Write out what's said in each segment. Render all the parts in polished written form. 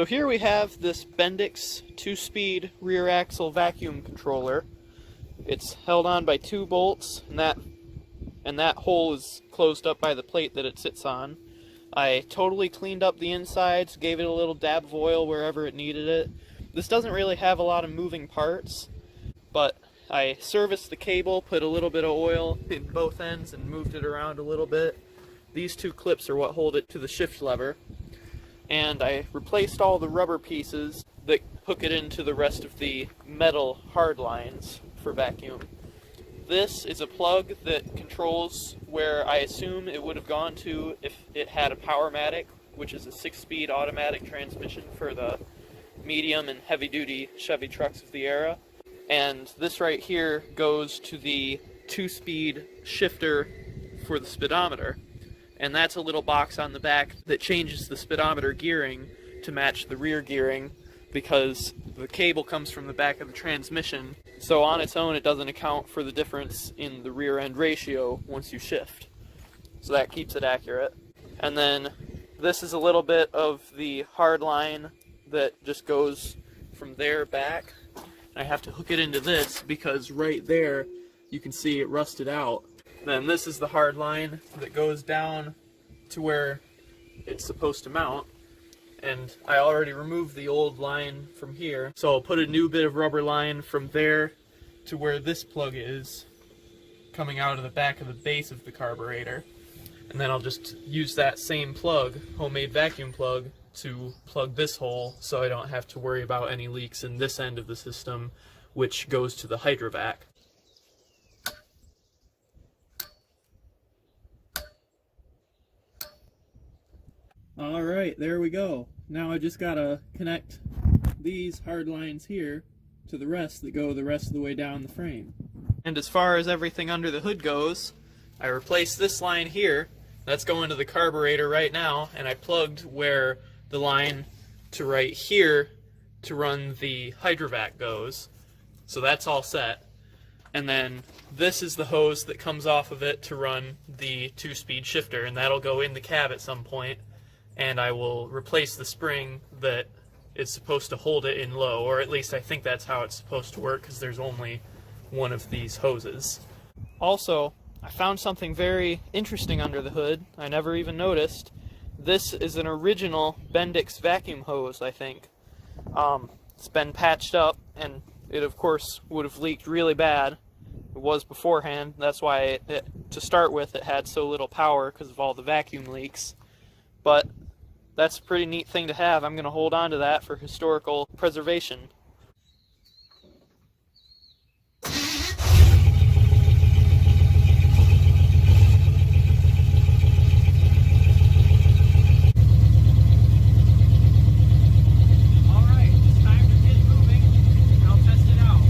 So here we have this Bendix 2-speed rear axle vacuum controller. It's held on by 2 bolts, and that hole is closed up by the plate that it sits on. I totally cleaned up the insides, gave it a little dab of oil wherever it needed it. This doesn't really have a lot of moving parts, but I serviced the cable, put a little bit of oil in both ends and moved it around a little bit. These 2 clips are what hold it to the shift lever. And I replaced all the rubber pieces that hook it into the rest of the metal hard lines for vacuum. This is a plug that controls where I assume it would have gone to if it had a Powermatic, which is a 6-speed automatic transmission for the medium and heavy-duty Chevy trucks of the era. And this right here goes to the 2-speed shifter for the speedometer. And that's a little box on the back that changes the speedometer gearing to match the rear gearing, because the cable comes from the back of the transmission, so on its own it doesn't account for the difference in the rear end ratio once you shift. So that keeps it accurate. And then this is a little bit of the hard line that just goes from there back. I have to hook it into this because right there you can see it rusted out. Then this is the hard line that goes down to where it's supposed to mount, and I already removed the old line from here, so I'll put a new bit of rubber line from there to where this plug is, coming out of the back of the base of the carburetor, and then I'll just use that same plug, homemade vacuum plug, to plug this hole so I don't have to worry about any leaks in this end of the system, which goes to the hydrovac. Alright, there we go. Now I just gotta connect these hard lines here to the rest that go the rest of the way down the frame. And as far as everything under the hood goes, I replaced this line here. That's going to the carburetor right now, and I plugged where the line to right here to run the hydrovac goes. So that's all set. And then this is the hose that comes off of it to run the 2-speed shifter, and that'll go in the cab at some point. And I will replace the spring that is supposed to hold it in low, or at least I think that's how it's supposed to work, because there's only one of these hoses. Also, I found something very interesting under the hood I never even noticed. This is an original Bendix vacuum hose, I think. It's been patched up, and it of course would have leaked really bad. It was beforehand. That's why to start with it had so little power, because of all the vacuum leaks. But that's a pretty neat thing to have. I'm going to hold on to that for historical preservation. Alright, it's time to get moving, and I'll test it out.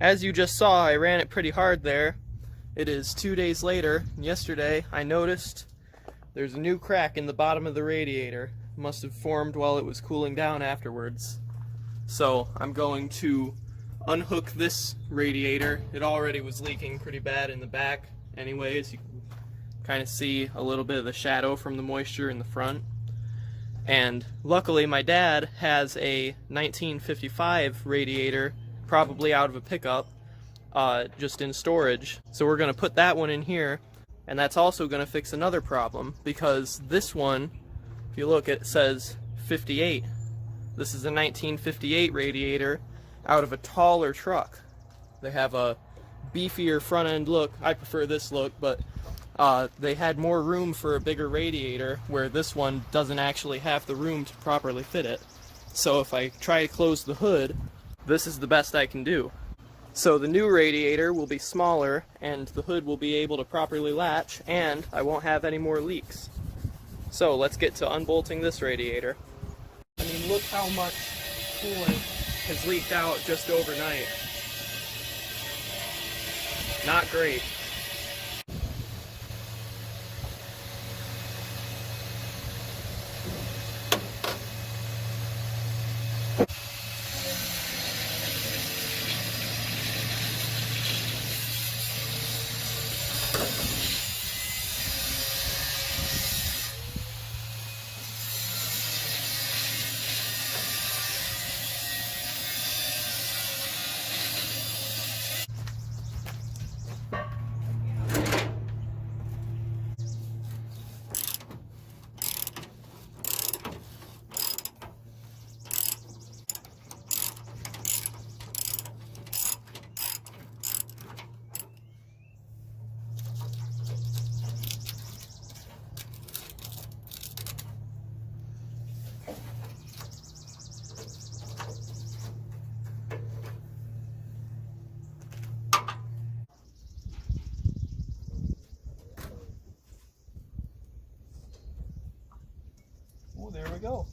As you just saw, I ran it pretty hard there. It is 2 days later, and yesterday I noticed there's a new crack in the bottom of the radiator. It must have formed while it was cooling down afterwards. So I'm going to unhook this radiator. It already was leaking pretty bad in the back anyways. You can kind of see a little bit of the shadow from the moisture in the front. And luckily my dad has a 1955 radiator, probably out of a pickup, just in storage. So we're going to put that one in here, and that's also going to fix another problem, because this one, if you look, it says 58. This is a 1958 radiator out of a taller truck. They have a beefier front end look. I prefer this look, but they had more room for a bigger radiator, where this one doesn't actually have the room to properly fit it. So if I try to close the hood, this is the best I can do. So the new radiator will be smaller, and the hood will be able to properly latch, and I won't have any more leaks. So let's get to unbolting this radiator. I mean, look how much coolant has leaked out just overnight. Not great. Oh, there we go.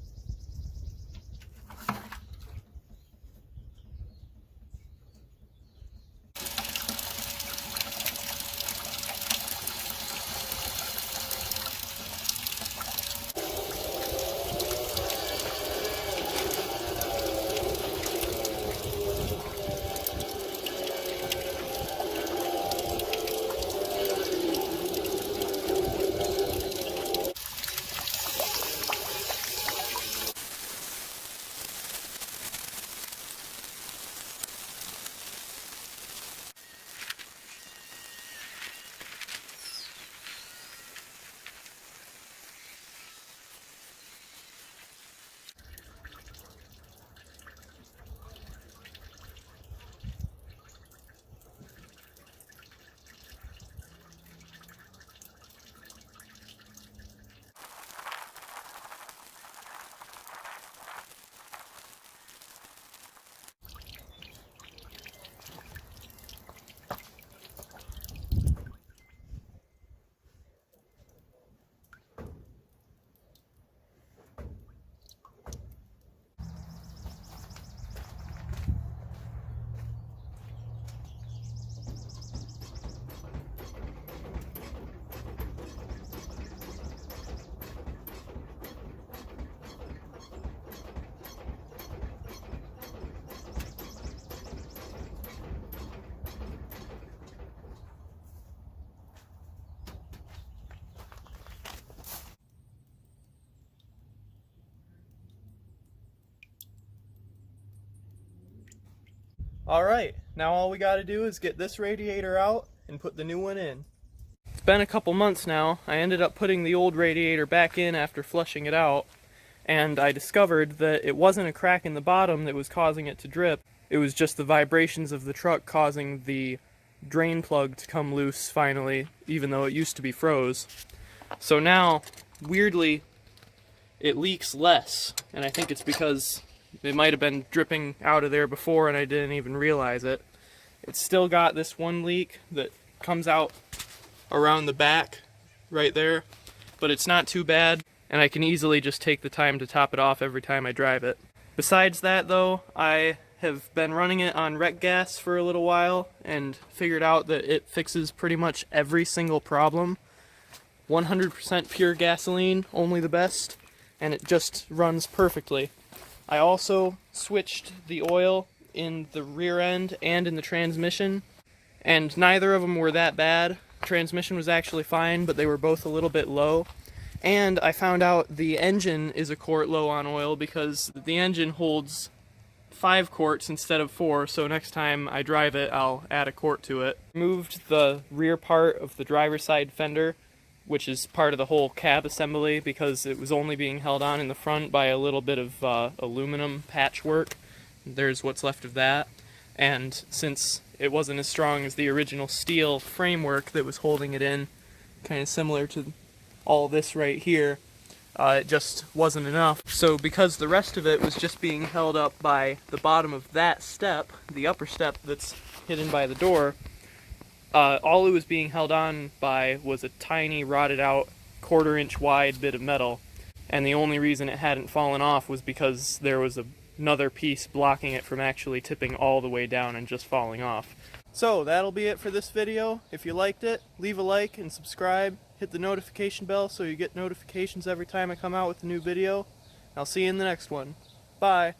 Alright, now all we gotta do is get this radiator out and put the new one in. It's been a couple months now. I ended up putting the old radiator back in after flushing it out, and I discovered that it wasn't a crack in the bottom that was causing it to drip. It was just the vibrations of the truck causing the drain plug to come loose finally, even though it used to be froze. So now, weirdly, it leaks less, and I think it's because it might have been dripping out of there before and I didn't even realize it. It's still got this one leak that comes out around the back right there, but it's not too bad, and I can easily just take the time to top it off every time I drive it. Besides that though, I have been running it on rec gas for a little while and figured out that it fixes pretty much every single problem. 100% pure gasoline, only the best, and it just runs perfectly. I also switched the oil in the rear end and in the transmission, and neither of them were that bad. Transmission was actually fine, but they were both a little bit low. And I found out the engine is a quart low on oil because the engine holds 5 quarts instead of 4, so next time I drive it, I'll add a quart to it. Moved the rear part of the driver's side fender, which is part of the whole cab assembly, because it was only being held on in the front by a little bit of aluminum patchwork. There's what's left of that. And since it wasn't as strong as the original steel framework that was holding it in, kind of similar to all this right here, it just wasn't enough. So because the rest of it was just being held up by the bottom of that step, the upper step that's hidden by the door, all it was being held on by was a tiny rotted out 1/4 inch wide bit of metal, and the only reason it hadn't fallen off was because there was another piece blocking it from actually tipping all the way down and just falling off. So that'll be it for this video. If you liked it, leave a like and subscribe. Hit the notification bell so you get notifications every time I come out with a new video. I'll see you in the next one. Bye.